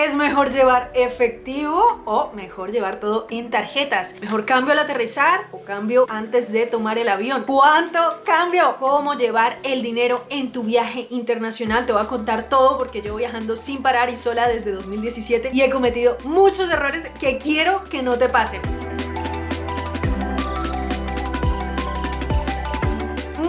¿Es mejor llevar efectivo o mejor llevar todo en tarjetas? ¿Mejor cambio al aterrizar o cambio antes de tomar el avión? ¿Cuánto cambio? ¿Cómo llevar el dinero en tu viaje internacional? Te voy a contar todo porque llevo viajando sin parar y sola desde 2017 y he cometido muchos errores que quiero que no te pasen.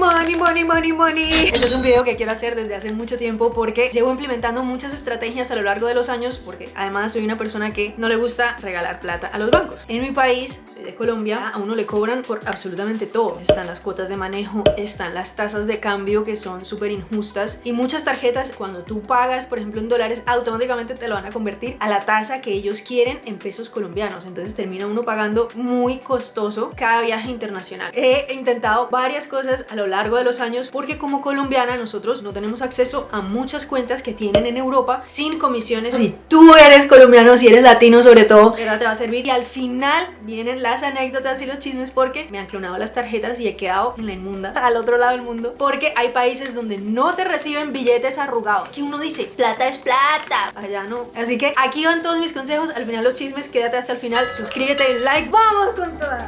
Money, money, money, money. Este es un video que quiero hacer desde hace mucho tiempo porque llevo implementando muchas estrategias a lo largo de los años, porque además soy una persona que no le gusta regalar plata a los bancos. En mi país, soy de Colombia, a uno le cobran por absolutamente todo. Están las cuotas de manejo, están las tasas de cambio que son súper injustas y muchas tarjetas, cuando tú pagas, por ejemplo, en dólares, automáticamente te lo van a convertir a la tasa que ellos quieren en pesos colombianos. Entonces termina uno pagando muy costoso cada viaje internacional. He intentado varias cosas a lo largo de los años porque como colombiana nosotros no tenemos acceso a muchas cuentas que tienen en Europa sin comisiones. Si tú eres colombiano, si eres latino sobre todo, te va a servir. Y al final vienen las anécdotas y los chismes porque me han clonado las tarjetas y he quedado en la inmunda al otro lado del mundo, porque hay países donde no te reciben billetes arrugados. Aquí uno dice, plata es plata, allá no. Así que aquí van todos mis consejos, al final los chismes, quédate hasta el final, suscríbete y like, ¡vamos con todas!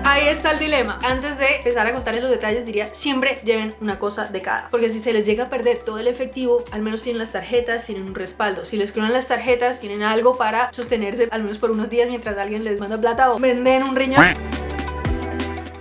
Ahí está el dilema. Antes de empezar a contarles los detalles, diría siempre lleven una cosa de cada, porque si se les llega a perder todo el efectivo, al menos tienen las tarjetas, tienen un respaldo. Si les clonan las tarjetas, tienen algo para sostenerse al menos por unos días mientras alguien les manda plata o venden un riñón.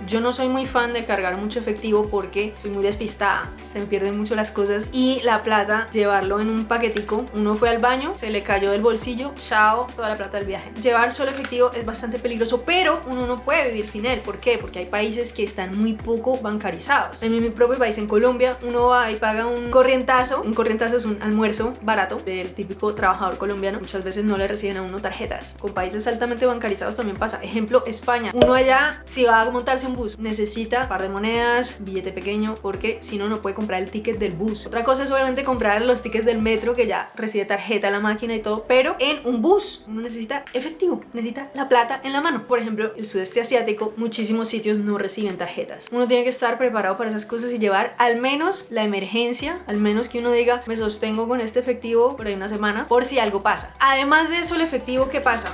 Yo no soy muy fan de cargar mucho efectivo porque soy muy despistada, se me pierden mucho las cosas y la plata, llevarlo en un paquetico. Uno fue al baño, se le cayó del bolsillo, chao, toda la plata del viaje. Llevar solo efectivo es bastante peligroso, pero uno no puede vivir sin él. ¿Por qué? Porque hay países que están muy poco bancarizados. En mi propio país, en Colombia, uno va y paga un corrientazo. Un corrientazo es un almuerzo barato del típico trabajador colombiano. Muchas veces no le reciben a uno tarjetas. Con países altamente bancarizados también pasa. Ejemplo, España. Uno allá, si va a montarse un bus, necesita un par de monedas, billete pequeño, porque si no, no puede comprar el ticket del bus. Otra cosa es obviamente comprar los tickets del metro, que ya recibe tarjeta a la máquina y todo, pero en un bus uno necesita efectivo, necesita la plata en la mano. Por ejemplo, el sudeste asiático, muchísimos sitios no reciben tarjetas. Uno tiene que estar preparado para esas cosas y llevar al menos la emergencia, al menos que uno diga, me sostengo con este efectivo por ahí una semana, por si algo pasa. Además de eso, el efectivo, ¿qué pasa?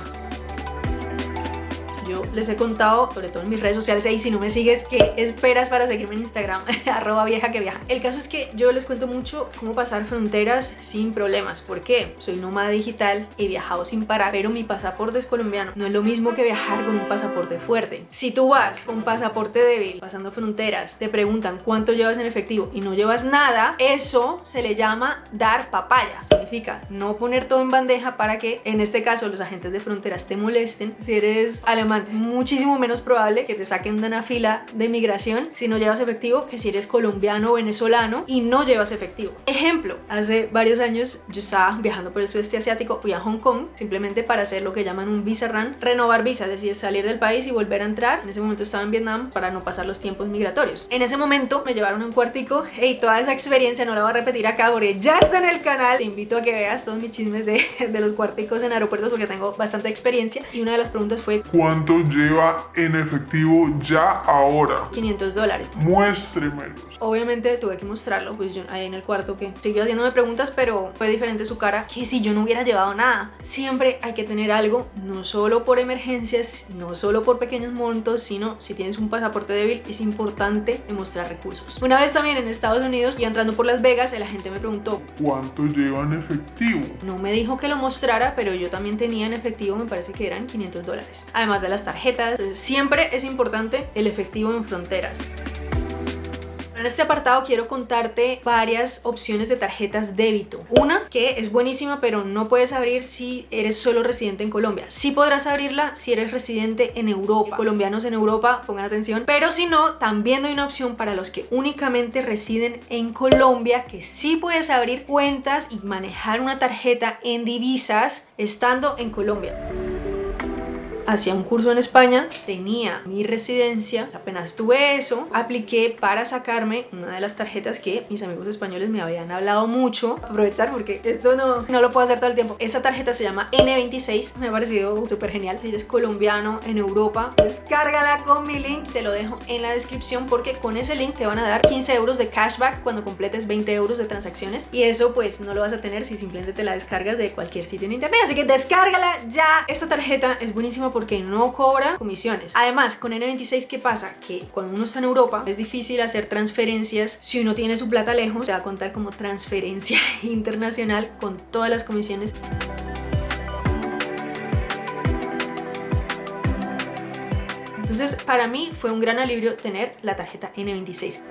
Yo les he contado, sobre todo en mis redes sociales, y si no me sigues, ¿qué esperas para seguirme en Instagram? @viejaqueviaja. El caso es que yo les cuento mucho cómo pasar fronteras sin problemas. ¿Por qué? Soy nómada digital, he viajado sin parar, pero mi pasaporte es colombiano. No es lo mismo que viajar con un pasaporte fuerte. Si tú vas con pasaporte débil, pasando fronteras, te preguntan cuánto llevas en efectivo y no llevas nada, eso se le llama dar papaya. Significa no poner todo en bandeja para que, en este caso, los agentes de fronteras te molesten. Si eres alemán, muchísimo menos probable que te saquen de una fila de migración si no llevas efectivo que si eres colombiano o venezolano y no llevas efectivo. Ejemplo, hace varios años yo estaba viajando por el sudeste asiático, fui a Hong Kong simplemente para hacer lo que llaman un visa run, renovar visa, es decir, salir del país y volver a entrar. En ese momento estaba en Vietnam para no pasar los tiempos migratorios. En ese momento me llevaron a un cuartico y toda esa experiencia no la voy a repetir acá porque ya está en el canal. Te invito a que veas todos mis chismes de los cuarticos en aeropuertos porque tengo bastante experiencia y una de las preguntas fue ¿cuánto lleva en efectivo ya ahora? $500. Muéstremelos. Obviamente tuve que mostrarlo, pues yo ahí en el cuarto que siguió haciéndome preguntas, pero fue diferente su cara que si yo no hubiera llevado nada. Siempre hay que tener algo, no solo por emergencias, no solo por pequeños montos, sino si tienes un pasaporte débil, es importante demostrar recursos. Una vez también en Estados Unidos, y entrando por Las Vegas, el agente me preguntó ¿cuánto lleva en efectivo? No me dijo que lo mostrara, pero yo también tenía en efectivo, me parece que eran $500, además de las tarjetas. Entonces, siempre es importante el efectivo en fronteras. En este apartado quiero contarte varias opciones de tarjetas débito. Una que es buenísima, pero no puedes abrir si eres solo residente en Colombia. Sí podrás abrirla si eres residente en Europa. Colombianos en Europa, pongan atención. Pero si no, también hay una opción para los que únicamente residen en Colombia, que sí puedes abrir cuentas y manejar una tarjeta en divisas estando en Colombia. hacía un curso en España, tenía mi residencia, apenas tuve eso, apliqué para sacarme una de las tarjetas que mis amigos españoles me habían hablado mucho. Aprovechar porque esto no lo puedo hacer todo el tiempo. Esa tarjeta se llama N26, me ha parecido súper genial. Si eres colombiano en Europa, descárgala con mi link, te lo dejo en la descripción porque con ese link te van a dar 15 euros de cashback cuando completes 20 euros de transacciones, y eso pues no lo vas a tener si simplemente te la descargas de cualquier sitio en internet, así que descárgala ya. Esta tarjeta es buenísima porque no cobra comisiones. Además, con N26, ¿qué pasa? Que cuando uno está en Europa es difícil hacer transferencias. Si uno tiene su plata lejos, te va a contar como transferencia internacional con todas las comisiones. Entonces, para mí fue un gran alivio tener la tarjeta N26.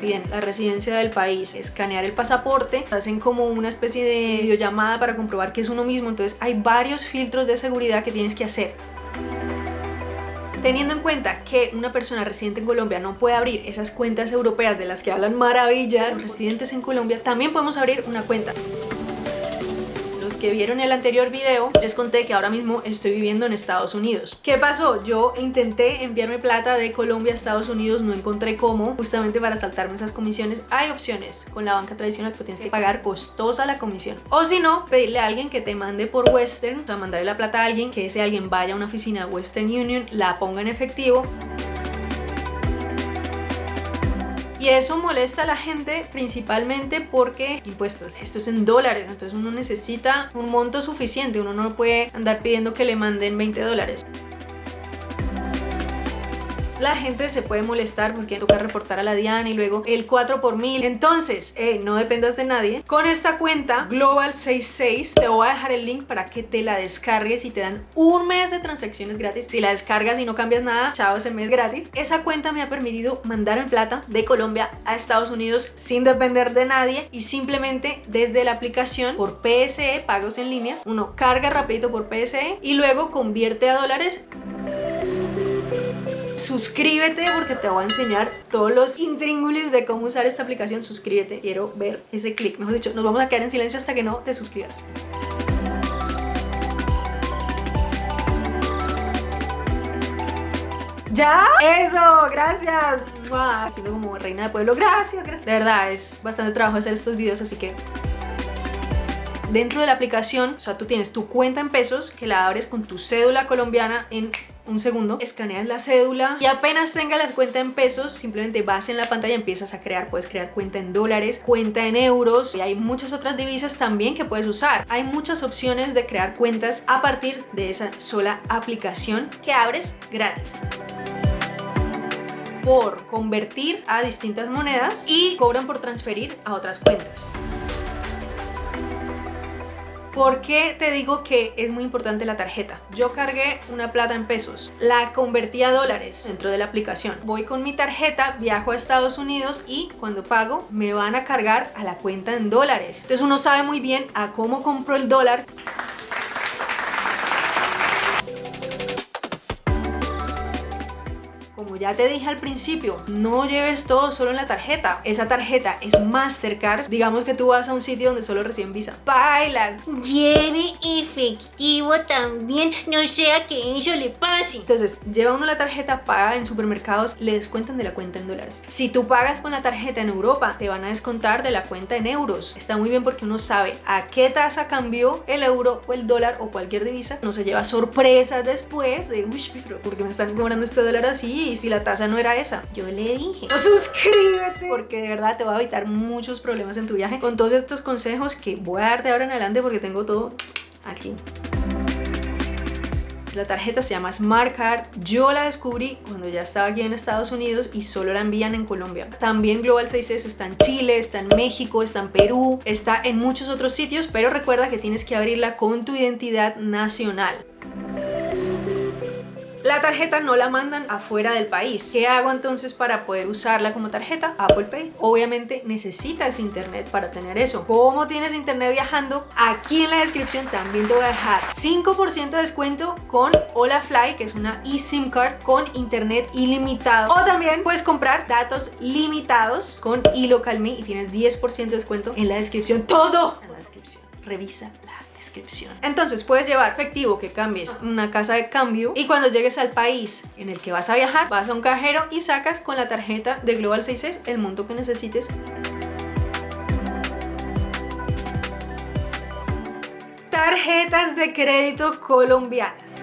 Piden la residencia del país, escanear el pasaporte, hacen como una especie de videollamada para comprobar que es uno mismo. Entonces hay varios filtros de seguridad que tienes que hacer. Teniendo en cuenta que una persona residente en Colombia no puede abrir esas cuentas europeas de las que hablan maravillas, los residentes en Colombia también podemos abrir una cuenta. Los que vieron el anterior video, les conté que ahora mismo estoy viviendo en Estados Unidos. ¿Qué pasó? Yo intenté enviarme plata de Colombia a Estados Unidos, no encontré cómo, justamente para saltarme esas comisiones. Hay opciones con la banca tradicional, pero tienes que pagar costosa la comisión. O si no, pedirle a alguien que te mande por Western, o sea, mandarle la plata a alguien, que ese alguien vaya a una oficina de Western Union, la ponga en efectivo. Y eso molesta a la gente principalmente porque impuestos, esto es en dólares, entonces uno necesita un monto suficiente, uno no puede andar pidiendo que le manden $20. La gente se puede molestar porque toca reportar a la DIAN y luego el 4 por 1000. Entonces, no dependas de nadie. Con esta cuenta Global 66 te voy a dejar el link para que te la descargues y te dan un mes de transacciones gratis. Si la descargas y no cambias nada, chao, ese mes gratis. Esa cuenta me ha permitido mandarme plata de Colombia a Estados Unidos sin depender de nadie y simplemente desde la aplicación por PSE, pagos en línea. Uno carga rapidito por PSE y luego convierte a dólares. Suscríbete porque te voy a enseñar todos los intríngulis de cómo usar esta aplicación. Suscríbete, quiero ver ese clic. Mejor dicho, nos vamos a quedar en silencio hasta que no te suscribas. ¿Ya? ¡Eso! ¡Gracias! ¡Wow! Siendo como reina de pueblo. Gracias, gracias. De verdad, es bastante trabajo hacer estos videos, así que dentro de la aplicación, o sea, tú tienes tu cuenta en pesos que la abres con tu cédula colombiana en un segundo, escaneas la cédula y apenas tengas la cuenta en pesos, simplemente vas en la pantalla y empiezas a crear. Puedes crear cuenta en dólares, cuenta en euros y hay muchas otras divisas también que puedes usar. Hay muchas opciones de crear cuentas a partir de esa sola aplicación que abres gratis por convertir a distintas monedas y cobran por transferir a otras cuentas. ¿Por qué te digo que es muy importante la tarjeta? Yo cargué una plata en pesos, la convertí a dólares dentro de la aplicación. Voy con mi tarjeta, viajo a Estados Unidos y cuando pago me van a cargar a la cuenta en dólares. Entonces uno sabe muy bien a cómo compro el dólar. Como ya te dije al principio, no lleves todo solo en la tarjeta. Esa tarjeta es Mastercard. Digamos que tú vas a un sitio donde solo reciben Visa. Bailas, lleve efectivo también, no sea que eso le pase. Entonces, lleva uno la tarjeta, paga en supermercados, le descuentan de la cuenta en dólares. Si tú pagas con la tarjeta en Europa, te van a descontar de la cuenta en euros. Está muy bien porque uno sabe a qué tasa cambió el euro o el dólar o cualquier divisa. No se lleva sorpresas después de, uy, pero ¿por qué me están cobrando este dólar así? Y si la tasa no era esa. Yo le dije, no, suscríbete, porque de verdad te va a evitar muchos problemas en tu viaje con todos estos consejos que voy a darte ahora en adelante porque tengo todo aquí. La tarjeta se llama Smart Card. Yo la descubrí cuando ya estaba aquí en Estados Unidos y solo la envían en Colombia. También Global 66 está en Chile, está en México, está en Perú, está en muchos otros sitios, pero recuerda que tienes que abrirla con tu identidad nacional. La tarjeta no la mandan afuera del país. ¿Qué hago entonces para poder usarla como tarjeta? Apple Pay. Obviamente necesitas internet para tener eso. ¿Cómo tienes internet viajando? Aquí en la descripción también te voy a dejar 5% de descuento con HolaFly, que es una eSIM card con internet ilimitado. O también puedes comprar datos limitados con iLocalMe y tienes 10% de descuento en la descripción. Todo en la descripción. Revísala. descripción. Entonces puedes llevar efectivo que cambies en una casa de cambio y cuando llegues al país en el que vas a viajar, vas a un cajero y sacas con la tarjeta de Global 66 el monto que necesites. Tarjetas de crédito colombianas.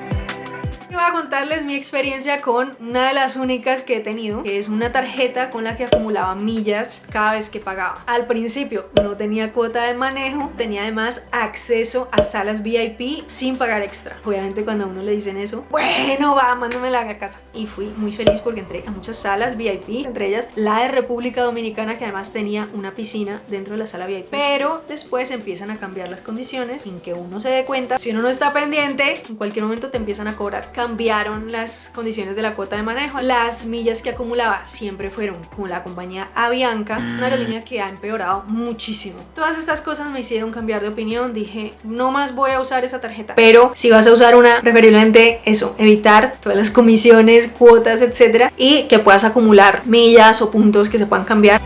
Voy a contarles mi experiencia con una de las únicas que he tenido, que es una tarjeta con la que acumulaba millas cada vez que pagaba. Al principio no tenía cuota de manejo, tenía además acceso a salas VIP sin pagar extra. Obviamente cuando a uno le dicen eso, bueno, va, mándamela a casa. Y fui muy feliz porque entré a muchas salas VIP, entre ellas la de República Dominicana, que además tenía una piscina dentro de la sala VIP. Pero después empiezan a cambiar las condiciones sin que uno se dé cuenta. Si uno no está pendiente, en cualquier momento te empiezan a cobrar. Cambiaron las condiciones de la cuota de manejo. Las millas que acumulaba siempre fueron con la compañía Avianca, una aerolínea que ha empeorado muchísimo. Todas estas cosas me hicieron cambiar de opinión. Dije, no más voy a usar esa tarjeta. Pero si vas a usar una, preferiblemente eso, evitar todas las comisiones, cuotas, etcétera, y que puedas acumular millas o puntos que se puedan cambiar.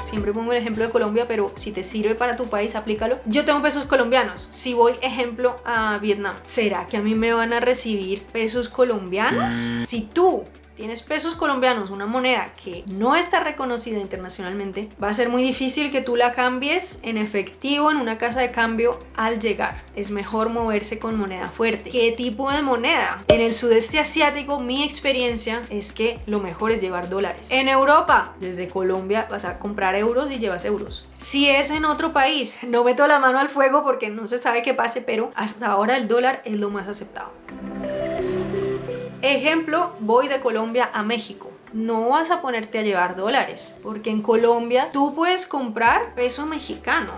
Siempre pongo el ejemplo de Colombia, pero si te sirve para tu país, aplícalo. Yo tengo pesos colombianos. Si voy, ejemplo, a Vietnam, ¿será que a mí me van a recibir pesos colombianos? Si tú tienes pesos colombianos, una moneda que no está reconocida internacionalmente, va a ser muy difícil que tú la cambies en efectivo en una casa de cambio al llegar. Es mejor moverse con moneda fuerte. ¿Qué tipo de moneda? En el sudeste asiático, mi experiencia es que lo mejor es llevar dólares. En Europa, desde Colombia, vas a comprar euros y llevas euros. Si es en otro país, no meto la mano al fuego porque no se sabe qué pase, pero hasta ahora el dólar es lo más aceptado. Ejemplo, voy de Colombia a México. No vas a ponerte a llevar dólares, porque en Colombia tú puedes comprar peso mexicano.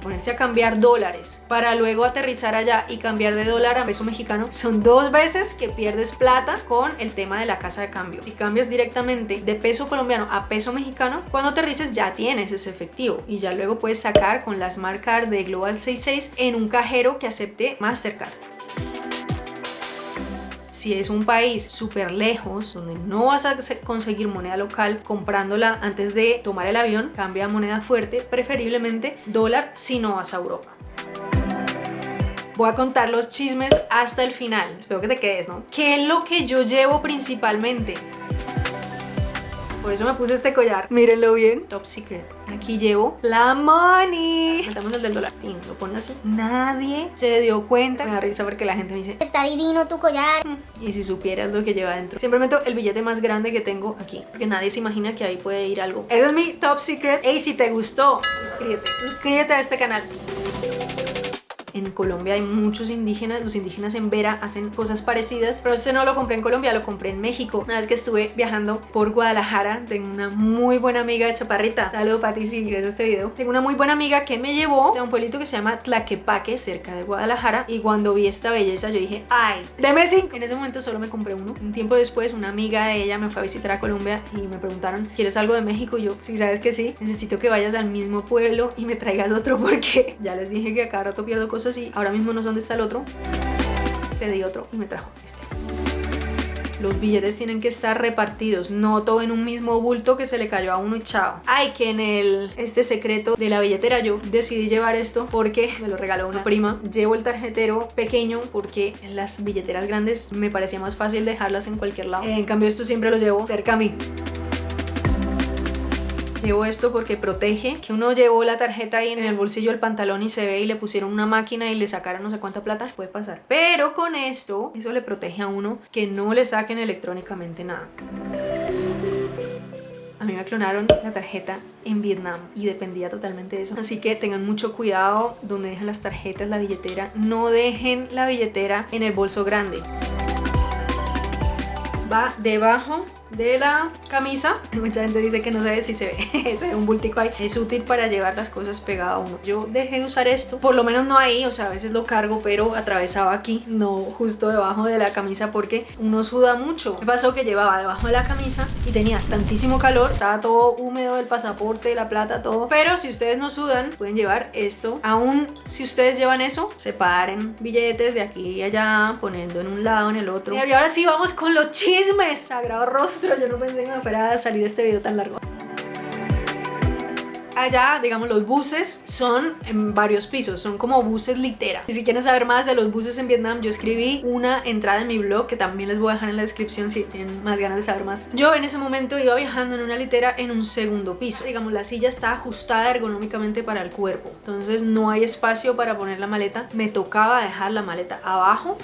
Ponerse a cambiar dólares para luego aterrizar allá y cambiar de dólar a peso mexicano son 2 veces que pierdes plata con el tema de la casa de cambio. Si cambias directamente de peso colombiano a peso mexicano, cuando aterrices ya tienes ese efectivo y ya luego puedes sacar con la Smart Card de Global 66 en un cajero que acepte Mastercard. Si es un país súper lejos, donde no vas a conseguir moneda local comprándola antes de tomar el avión, cambia a moneda fuerte, preferiblemente dólar si no vas a Europa. Voy a contar los chismes hasta el final. Espero que te quedes, ¿no? ¿Qué es lo que yo llevo principalmente? Por eso me puse este collar. Mírenlo bien. Top secret. Aquí llevo la money. Metamos el del dólar. Lo pones así. Nadie se dio cuenta. Me da risa porque la gente me dice, está divino tu collar. Y si supieras lo que lleva adentro. Siempre meto el billete más grande que tengo aquí, porque nadie se imagina que ahí puede ir algo. Ese es mi top secret. Hey, si te gustó, suscríbete a este canal. En Colombia hay muchos indígenas, los indígenas en Vera hacen cosas parecidas, pero este no lo compré en Colombia, lo compré en México. Una vez que estuve viajando por Guadalajara, tengo una muy buena amiga de Chaparrita. Saludos para ti si ves este video. Tengo una muy buena amiga que me llevó a un pueblito que se llama Tlaquepaque, cerca de Guadalajara, y cuando vi esta belleza yo dije, ay, deme 5. En ese momento solo me compré uno. Un tiempo después una amiga de ella me fue a visitar a Colombia y me preguntaron, ¿quieres algo de México? Y yo, sí, sabes que sí, necesito que vayas al mismo pueblo y me traigas otro porque ya les dije que a cada rato pierdo cosas y ahora mismo no sé dónde está el otro. Pedí otro y me trajo este. Los billetes tienen que estar repartidos, no todo en un mismo bulto que se le cayó a uno y chao. Ay, que en este secreto de la billetera yo decidí llevar esto porque me lo regaló una prima. Llevo el tarjetero pequeño porque en las billeteras grandes me parecía más fácil dejarlas en cualquier lado. En cambio esto siempre lo llevo cerca a mí. Llevo esto porque protege, que uno llevó la tarjeta ahí en el bolsillo del pantalón y se ve y le pusieron una máquina y le sacaron no sé cuánta plata, puede pasar. Pero con esto, eso le protege a uno que no le saquen electrónicamente nada. A mí me clonaron la tarjeta en Vietnam y dependía totalmente de eso. Así que tengan mucho cuidado donde dejan las tarjetas, la billetera. No dejen la billetera en el bolso grande. Va debajo de la camisa. Mucha gente dice que no se ve, si se ve, se ve un bultico ahí. Es útil para llevar las cosas pegadas a uno. Yo dejé de usar esto, por lo menos no ahí, o sea, a veces lo cargo, pero atravesaba aquí, no justo debajo de la camisa porque uno suda mucho. Me pasó que llevaba debajo de la camisa y tenía tantísimo calor, estaba todo húmedo, el pasaporte, la plata, todo. Pero si ustedes no sudan, pueden llevar esto. Aún si ustedes llevan eso, separen billetes de aquí y allá, poniendo en un lado, en el otro. Y ahora sí vamos con los chismes. Sagrado rostro, yo no pensé que me fuera a salir este video tan largo. allá, digamos, los buses son en varios pisos, son como buses litera. Y si quieren saber más de los buses en Vietnam, yo escribí una entrada en mi blog que también les voy a dejar en la descripción si tienen más ganas de saber más. Yo en ese momento iba viajando en una litera en un segundo piso. Digamos, la silla está ajustada ergonómicamente para el cuerpo, entonces no hay espacio para poner la maleta. Me tocaba dejar la maleta abajo.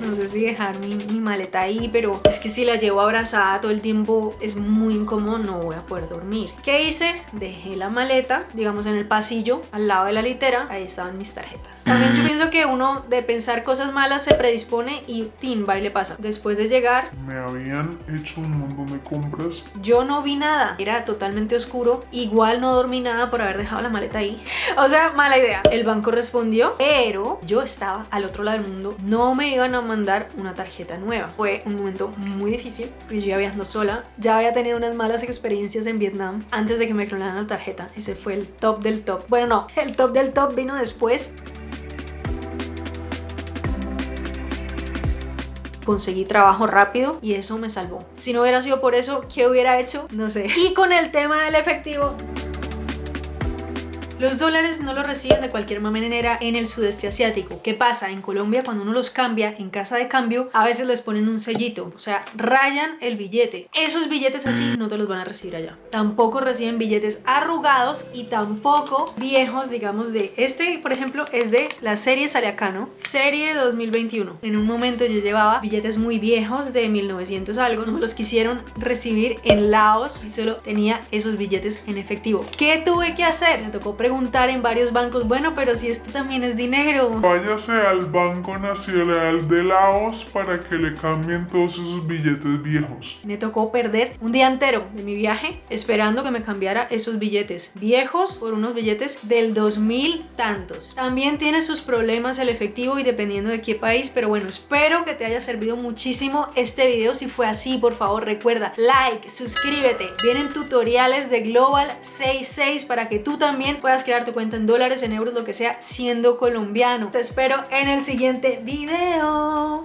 No sé si dejar mi maleta ahí, pero es que si la llevo abrazada todo el tiempo es muy incómodo, no voy a poder dormir. ¿Qué hice? Dejé la maleta, digamos, en el pasillo, al lado de la litera. Ahí estaban mis tarjetas. También yo pienso que uno de pensar cosas malas se predispone y tin, va y le pasa. Después de llegar, me habían hecho un montón de compras. Yo no vi nada, era totalmente oscuro. Igual no dormí nada por haber dejado la maleta ahí. O sea, mala idea. El banco respondió, pero yo estaba al otro lado del mundo. No me iban a mandar una tarjeta nueva. Fue un momento muy difícil, porque yo iba viajando sola. Ya había tenido unas malas experiencias en Vietnam antes de que me clonaran la tarjeta. Ese fue el top del top. Bueno, no, el top del top vino después. Conseguí trabajo rápido y eso me salvó. Si no hubiera sido por eso, ¿qué hubiera hecho? No sé. Y con el tema del efectivo, los dólares no los reciben de cualquier manera en el sudeste asiático. ¿Qué pasa? En Colombia, cuando uno los cambia en casa de cambio, a veces les ponen un sellito, o sea, rayan el billete. Esos billetes así no te los van a recibir allá. Tampoco reciben billetes arrugados y tampoco viejos, digamos, de este, por ejemplo, es de la serie Sariacano, serie 2021. En un momento yo llevaba billetes muy viejos de 1900 algo, no me los quisieron recibir en Laos y solo tenía esos billetes en efectivo. ¿Qué tuve que hacer? Me tocó preguntar en varios bancos, bueno, pero si esto también es dinero. Váyase al Banco Nacional de Laos para que le cambien todos esos billetes viejos. Me tocó perder un día entero de mi viaje esperando que me cambiara esos billetes viejos por unos billetes del 2000 tantos. También tiene sus problemas el efectivo y dependiendo de qué país, pero bueno, espero que te haya servido muchísimo este video. Si fue así, por favor recuerda, like, suscríbete. Vienen tutoriales de Global 66 para que tú también puedas crear tu cuenta en dólares, en euros, lo que sea, siendo colombiano. Te espero en el siguiente video.